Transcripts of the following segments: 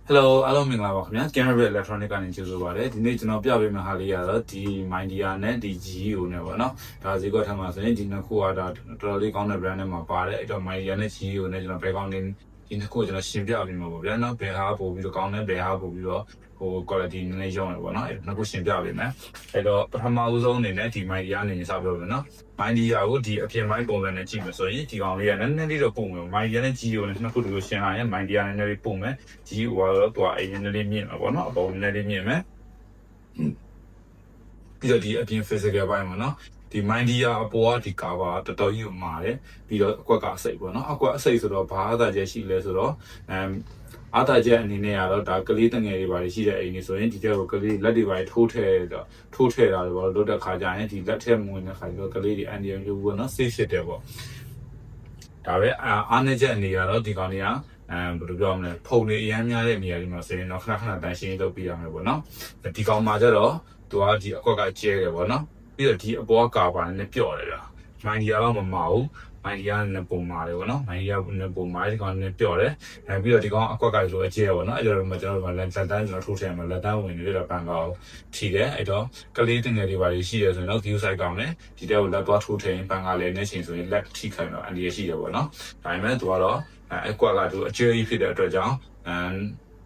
Hello အားလုံးမင်္ဂလာပါခင်ဗျာ Camera Electronic ကနေကြိုဆိုပါရစေဒီနေ့ကျွန်တော်ပြပေးမယ့်ဟာလေးကတော့ဒီ Mindia နဲ့ဒီ GEO နဲ့ပေါ့နော်ဒါဈေးကွက်ထက်မှာဆိုရင်ဒီနှစ်ခုကဒါတော်တော်လေးကောင်းတဲ့ brand နဲ့မှာပါတယ်အဲ့တော့ Mindia နဲ့ GEO နဲ့ကျွန်တော်ဘယ်ကောင်းနေဒီနှစ်ခုကိုကျွန်တော်ရှင်းပြပေးမှာပေါ့ဗျာနော်ဘယ်ဟာပို့ပြီးတော့ကောင်းတယ်ဘယ်ဟာပို့ပြီးတော့quality နည်းနည်းရောင်းရပေါ့နော်အဲ့နှစ်ခုရှင်းပြပေးမယ်အဲ့တော့ပထမဦးဆုံးအနေနဲ့ဒီ Mindia အနေနဲ့စပြောမယ်နော် Mindia ကိုဒီအပြင်ပိုင်းပုံစံနဲ့ကြည့်မယ်ဆိုရင်ဒီကောင်လေးကနည်းနည်းလေးတော့ပုံမယ် Mindia နဲ့ GEO နဲ့နှစ်ခုတူလို့ရှင်းလာရင် Mindia နည်းနည်းလေးပုံမယ် GEO ကတော့သူကအရင်နည်းလေးမြင့်မှာပေါ့နော်အပေါ်နည်းနည်းလေးမြင့်မယ်ပြီးတော့ဒီအပြင် physical ပိုင်းမှာနော်ဒီ Mindia အပေါ်ကဒီ cover တော်တော်ကြီးကိုမာတယ်ပြီးတော့အကွက်ကအစိပ်ပေါ့နော်အကွက်အစိပ်ဆိုတော့ဘာအသာကျရှိလဲဆိုတော့အားသာချက်အနေနဲ့ကတော့ဒါကလေးတငယ်တွေပါရှိတဲ့အိမ်တွေဆိုရင်ဒီတဲ့ကိုကလေးလက်တွေပါထိုးထည့်တာတွေပေါ့လို့တဲ့ခါကျရင်ဒီလက်ထက်မဝင်တဲ့ခါကျတော့ကလေးတွေအန်ဒီယံယူပေါ့နော် safe ဖြစ်တယ်ပေါ့ဒါပဲအားနည်းချက်အနေကတော့ဒီကောင်တွေကဘယ်လိုပြောမလဲဖုန်တွေအများများတဲ့နေရာတွေမှာဆိုရင်တော့ခဏခဏတန်ရှင်းလုပ်ပြရမယ်ပေါ့နော်ဒီကောင်မှာကျတော့သူကဒီအကွက်ကကျဲတယ်ပေါ့နော်ပြီးတော့ဒီအပေါ်ကကာပါနဲ့ပျော့တယ်ဗျာ Mindia တော့မမအောင်Mindia နဲ့ပုံမာတယ်ပေါ့နော် Mindia နဲ့ပုံမာဒီကောင်နဲ့ပျော့တယ်ပြီးတော့ဒီကောင်အကွက်ကဆိုအကျဲပေါ့နော်အဲ့တော့ကျွန်တော်တို့လက်တန်းကျွန်တော်ထိုးထည့်မှာလက်တန်းဝင်နေတဲ့ပန်ကောင်ထီတယ်အဲ့တော့ကလေးတင်ငယ်တွေပါရှိရဆိုရင်တော့ view site ကောင်းတယ်ဒီတဲ့ကိုလက်သွားထိုးထည့်ရင်ပန်ကလည်းနဲ့ချိန်ဆိုရင်လက်ထိခိုင်တော့အန်ဒီရရှိတယ်ပေါ့နော်ဒါပေမဲ့သူကတော့အကွက်ကသူအကျဲကြီးဖြစ်တဲ့အတွက်ကြောင့်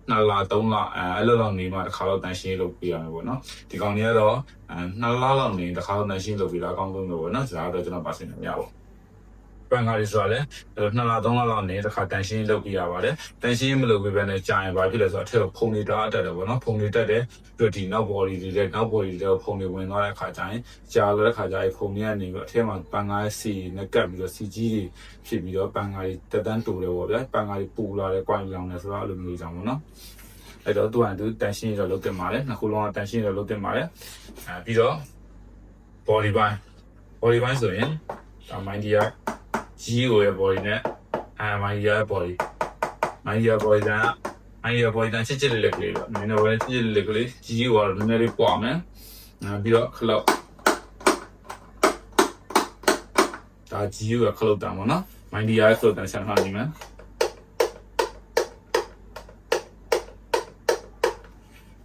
2လ3လအဲ့လိုလောက်နေမှတစ်ခါတော့တန်ရှင်းလုပ်ပြရမယ်ပေါ့နော်ဒီကောင်တွေကတော့2လလောက်နေတစ်ခါတော့တန်ရှင်းလုပ်ပြီးတော့အကောင်းဆုံးပဲပေါ့နော်ဒါတော့ကျွန်တော်ပါစင်နေရပါပန်ကားလေးဆိုတော့လေ2လ3လလောက်နေတစ်ခါတန်ရှင်းလုပ်ပြရပါတယ်တန်ရှင်းမလုပ်ပြဘဲနဲ့ကြာရင်ဘာဖြစ်လဲဆိုတော့အထက်ဖုန်နေတာတက်တယ်ပေါ့နော်ဖုန်တွေတက်တယ်ပြီးတော့ဒီနောက် body တွေလည်းနောက် body တွေဖုန်တွေဝင်သွားတဲ့ခါကျရင်ကြာလို့တဲ့ခါကျရင်ဖုန်တွေကနေပြီးအထက်မှာပန်ကားစီနဲ့ကပ်ပြီးတော့စီကြီးတွေဖြစ်ပြီးတော့ပန်ကားတွေတက်တန်းတူတယ်ပေါ့ဗျာပန်ကားတွေပူလာတယ်၊ကွိုင်လောင်တယ်ဆိုတော့အဲ့လိုမျိုးကြောင့်ပေါ့နော်အဲ့တော့သူကတန်ရှင်းရလုပ်တင်ပါတယ်နှစ်ခုလုံးကတန်ရှင်းရလုပ်တင်ပါတယ်ပြီးတော့ body ပိုင်းဆိုရင်ဒါ Mindia GEO ရဲ့ body နဲ့Mindia ရဲ့ body တန်းချစ်လေးကလေးပေါ့နည်းနည်းပဲချစ်လေးကလေး GEO ကတော့နည်းနည်းလေးပွားမယ်ပြီးတော့ခလုတ်ဒါ GEO ရဲ့ခလုတ်တန်းပေါ့နော် Mindia ရဲ့ခလုတ်တန်းဆက်ထားကြည့်မယ်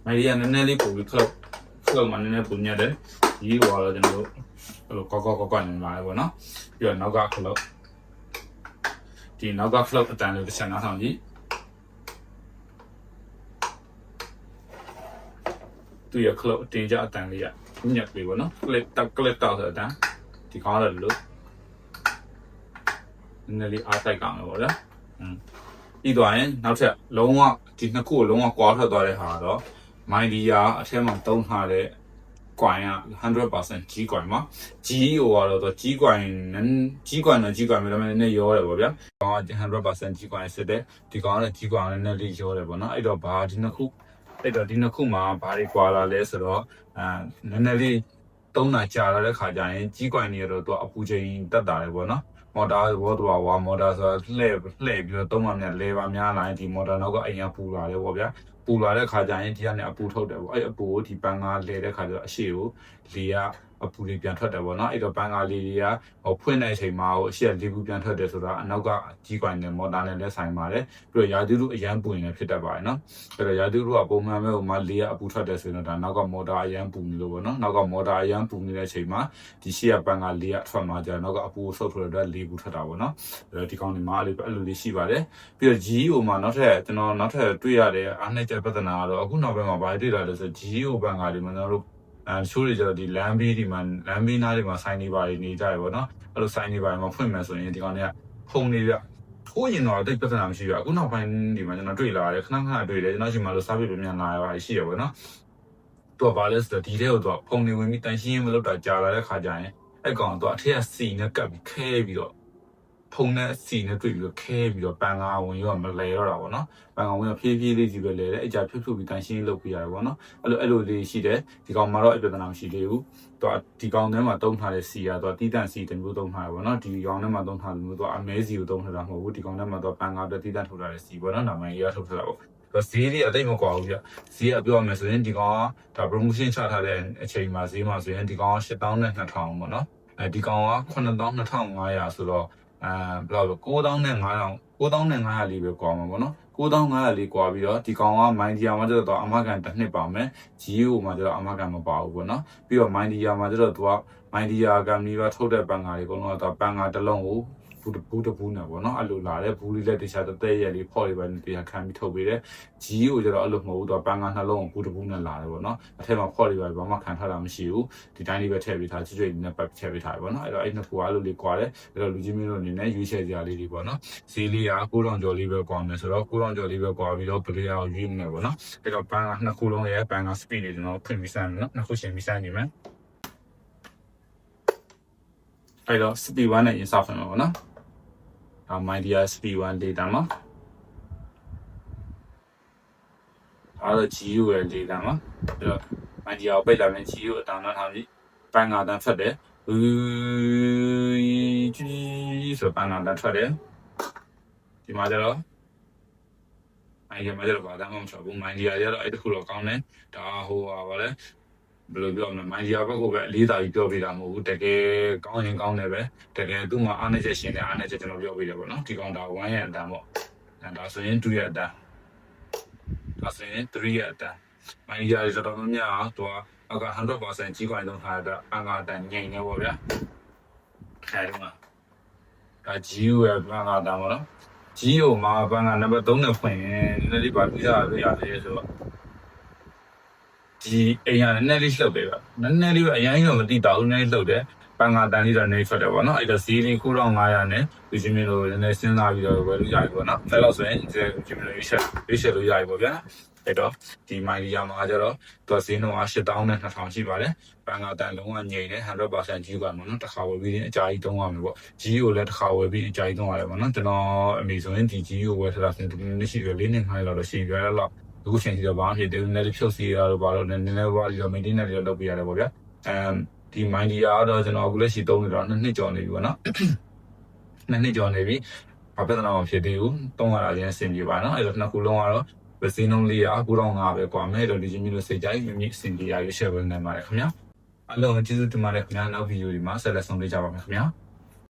Mindia နည်းနည်းလေးပို့ပြီးခလုတ်မှနည်းနည်းပုံညက်တယ်GEO ကတော့ကျွန်တော်တို့အဲ့လိုကောက်နေမှာလေပေါ့နော်ပြီးတော့နောက်ကခလုတ်ဒီနောက်က float အတန်လေးတစ်ချက်နားထောင်ကြည့်သူရ float အတင်ကြအတန်လေးရညက်လေးပေါ့နော် clip တောက်ဆိုအတန်ဒီကောင်းတယ်လို့နည်းနည်းလေးအားတိုက်ကောင်းတယ်ပေါ့ဗျာပြီးသွားရင်နောက်ထပ်လုံးဝဒီနှစ်ခုကိုလုံးဝကွာထွက်သွားတဲ့ဟာတော့ Mindia အထက်မှာသုံးထားတဲ့ကွိုင်က 100% G ကွိုင်မှာ GEO ကတော့ G ကွိုင်နဲ့ဒါပေမဲ့နည်းရောတယ်ပေါ့ဗျာ။ကောင်က 100% G ကွိုင်စစ်တယ်ဒီကောင်ကလည်း G ကွိုင်နဲ့နည်းလေးရောတယ်ပေါ့နော်။အဲ့တော့ဒီနှစ်ခုမှာဘာတွေကွာလာလဲဆိုတော့နည်းနည်းလေးသုံးတာကြာလာတဲ့ခါကျရင် G ကွိုင်တွေတော့သူကအပူချိန်တက်တာလေပေါ့နော်။မော်တာဘောတော့ဝါမော်တာဆိုလှည့်ပြီးတော့သုံးမှများလဲပါများလာရင်ဒီမော်တာနောက်ကအိမ်ကပူလာတယ်ပေါ့ဗျာပူလာတဲ့ခါကျရင်ဒီကနေအပူထုတ်တယ်ပေါ့အဲ့အပူကိုဒီပန်းကားလဲတဲ့ခါကျတော့အရှိကိုလေကအပူတွေပြန်ထွက်တယ်ပေါ့နော်အဲ့တော့ပန်းကားလေးတွေကဖွင့်တဲ့အချိန်မှာအရှိကလေပူပြန်ထွက်တယ်ဆိုတာအနောက်ကကြီးကွိုင်နဲ့မော်တာနဲ့လည်းဆိုင်ပါတယ်ပြီးတော့ရာသီဥတုအရန်ပူနေဖြစ်တတ်ပါတယ်နော်အဲ့တော့ရာသီဥတုကပုံမှန်ပဲဟိုမှာလေကအပူထွက်တယ်ဆိုရင်တော့ဒါနောက်ကမော်တာအရန်ပူနေလို့ပေါ့နော်နောက်ကမော်တာအရန်ပူနေတဲ့အချိန်မှာဒီရှိကပန်းကားလေကထွက်မှာကြာနောက်ကအပူဆုပ်ထွက်တဲ့အတွက်လေပူထွက်တာပေါ့နော်အဲ့တော့ဒီကောင်ဒီမှာအဲ့လိုလေးရှိပါတယ်ပြီးတော့ GEO မှာနောက်ထပ်တွေ့ရတဲ့အားနည်းချက်ပြဿနာကတော့အခုနောက်ပိုင်းမှာဘာတွေ့လာလဲဆို GEO ပန်းကားတွေမှာကျွန်တော်တို့ချိုးတွေကျတော့ဒီလမ်းဘေးနားတွေမှာဆိုင်နေပါနေကြရပေါ့နော်အဲ့လိုဆိုင်နေပါမှာဖွင့်မယ်ဆိုရင်ဒီကောင်တွေကဖုန်နေပြထိုးရင်တော့တိတ်ပြဿနာမရှိဘူးအခုနောက်ပိုင်းဒီမှာကျွန်တော်တွေ့လာတယ်ခဏတွေ့တယ်ကျွန်တော်ရှင်မှာလို့ service ပြန်လာရပါရှိရပေါ့နော်သူကဘာလဲဆိုတော့ဒီထဲကိုသူကဖုန်နေဝင်ပြီးတန်ရှင်းမလုပ်တာကြာလာတဲ့ခါကျရင်အဲ့ကောင်သူကအထက်ကစီနဲ့ကပ်ပြီးခဲပြီးတော့ဖုန်နဲ့စီနဲ့တွေ့ပြီးတော့ခဲပြီးတော့ပန်ကားဝင်ရောမလဲတော့တာပေါ့နော်ပန်ကားဝင်ဖြည်းဖြည်းလေးကြီးပဲလဲတယ်အကြဖြုတ်ပြီးတန်ရှင်းလုပ်ပြရတယ်ပေါ့နော်အဲ့လိုလေးရှိတယ်ဒီကောင်မှာတော့အပြဿနာမရှိသေးဘူးသူကဒီကောင်ထဲမှာတုံးထားတဲ့စီကသူကတီးတန့်စီတမျိုးတုံးထားတယ်ပေါ့နော်ဒီကောင်ထဲမှာတုံးထားတယ်မျိုးသူကအမဲစီကိုတုံးထားတာမဟုတ်ဘူးဒီကောင်ထဲမှာသူကပန်ကားတီးတန့်ထုတ်ထားတဲ့စီပေါ့နော်ဒါမှရထုတ်ထားတာပေါ့ဈေးလေးအသိမကွာဘူးပြဈေးကပြောရမယ်ဆိုရင်ဒီကောင်ကဒါ promotion ချထားတဲ့အချိန်မှာဈေးမှာဆိုရင်ဒီကောင်က8200ပေါ့နော်ဒီကောင်က92,500ဆိုတော့ဘယ်လောက်လဲ9500 9500လေးပဲကွာမှာပေါ့နော်9500လေးကွာပြီးတော့ဒီကောင်ကမိုင်းဒီယာမှာကျတော့အမကန်တစ်နှစ်ပါမယ် GO မှာကျတော့အမကန်မပါဘူးပေါ့နော်ပြီးတော့မိုင်းဒီယာမှာကျတော့သူကမိုင်းဒီယာကမီပါထုတ်တဲ့ပန်ကာတွေအကုန်လုံးတော့ပန်ကာတစ်လုံးကိုဘူးတဘူးနဲ့ပေါ့နော်အဲ့လိုလာတယ်ဘူးလေးလက်တခြားတဲ့ရက်လေးဖော့လေးပဲတရားခံပြီးထုတ်ပေးတယ် GO ကျတော့အဲ့လိုမဟုတ်ဘူးသူကပန်ကာနှလုံးကိုဘူးတဘူးနဲ့လာတယ်ပေါ့နော်အထက်မှာဖော့လေးပဲဘာမှခံထားတာမရှိဘူးဒီတိုင်းလေးပဲထည့်ပေးထားချွတ်နဲ့ပတ်ထည့်ပေးထားတယ်ပေါ့နော်အဲ့တော့အဲ့နှစ်ခုကအဲ့လိုလေးကွာတယ်အဲ့တော့လူကြီးမင်းတို့အနေနဲ့ရွေးချယ်စရာလေးတွေပေါ့နော်ဈေးလေးက9000ကျော်လေးပဲကွာမယ်ဆိုတော့9000ကျော်လေးပဲကွာပြီးတော့ပလေးယာကိုရွေးမယ်ပေါ့နော်အဲ့တော့ပန်ကာနှစ်ခုလုံးရဲ့ပန်ကာ speed တွေကျွန်တော်ဖွင့်ပြီးစမ်းမယ်နော်နှစ်ခုရှင်ပြီးစမ်းနေမယ်အဲ့တော့ speed 1နဲ့ရင်စဖွင့်မှာပေါ့နော်my dear speed 1 data မှာအဲ့တော့ GU ရဲ့ data မှာအဲ့တော့ my dear ကိုပိတ်လာမယ် GU အတောင်နောက်ထားပြီးပန်ကာတန်းဖတ်တယ်ကြီးဆိုပန်ကာတန်းထွက်တယ်ဒီမှာကျတော့my dear မှာကျတော့ဘာတန်းမှမထွက်ဘူး my dear ကျတော့အဲ့တခုတော့ကောင်းတယ်ဒါဟိုပါလေဘယ်လိုပြောမလဲ my dear ဘက်ကိုပဲအလေးသာကြီးပြောပြတာမဟုတ်ဘူးတကယ်ကောင်းရင်ကောင်းတယ်ပဲတကယ်သူ့မှာအားနည်းချက်ရှင်တယ်အားနည်းချက်ကျွန်တော်ပြောပြတယ်ပေါ့နော်ဒီကောင်ဒါ1ရဲ့အတန်းပေါ့ဒါဆိုရင်2ရဲ့အတန်းဒါဆိုရင်3ရဲ့အတန်း my dear ကျတော့များများသူက100% ကြီးကွာလုံးထားတဲ့အန်ကအတန်းငိမ့်နေပေါ့ဗျာအဲ့ဒီမှာဒါ GU ရဲ့ဘန်ကာတန်းပေါ့နော် GU မှာဘန်ကာနံပါတ်3နဲ့ဖွင့်ရင်နည်းနည်းလေးပါပြရရတယ်ဆိုတော့ဒီအိမ်ရနည်းနည်းလေးလှုပ်တယ်ဗျနည်းနည်းလေးပဲအရင်ကတော့မတိတာဘူးနည်းနည်းလှုပ်တယ်ပန်ကာတန်လေးတော့နေထွက်တယ်ပေါ့နော်အဲ့တော့ဈေးလေး9500နဲ့ဒီချင်းမျိုးလိုနည်းနည်းစဉ်းစားပြီးတော့ဝယ်လို့ရပြီပေါ့နော်အဲ့တော့ဆိုရင်ဒီချင်းမျိုးလိုရွေးချက်လို့ရပြီပေါ့ဗျာအဲ့တော့ဒီမိုင်ဒီယာမှာကျတော့သူဈေးနှုန်းက8000နဲ့2000ရှိပါတယ်ပန်ကာတန်လုံးဝငြိမ်တယ် 100% ကြီးကွာမှာနော်တစ်ခါဝယ်ပြီးရင်အကြာကြီးသုံးရမယ်ပေါ့ G ကိုလည်းတစ်ခါဝယ်ပြီးအကြာကြီးသုံးရတယ်ပေါ့နော်ကျွန်တော်အမေဆိုရင်ဒီ G ကိုဝယ်ထားတာဆိုရင်ဒီနေ့ရှိတယ်4နှစ်5လောက်တော့ရှိကြတယ်လောက်အခုချိန်စီတော့ဘာမှဖြစ်တယ်နည်းနည်းဖြုတ်စီရတော့ဘာလို့နည်းနည်းဘာလို့ maintenance တွေလုပ်ပေးရတယ်ပေါ့ဗျာဒီ mind ဒီကတော့ကျွန်တော်အခုလက်ရှိသုံးနေတော့2နှစ်ကျော်နေပြီပေါ့နော်2နှစ်ကျော်နေပြီဘာပြဿနာမှဖြစ်သေးဘူးသုံးရတာချင်းအဆင်ပြေပါနော်အဲ့တော့နှစ်ခုလုံးကတော့ပဲစင်းလုံးလေးက9500ပဲကွာမယ်တော့ဒီချင်းမျိုးလို့စိတ်ကြိုက်မြင့်အဆင်ပြေရရွေးချယ်ပေးနိုင်ပါတယ်ခင်ဗျာအားလုံးကျေးဇူးတင်ပါတယ်ခင်ဗျာနောက်ဗီဒီယိုဒီမှာဆက်လက်ဆောင်ပေးကြပါမယ်ခင်ဗျာ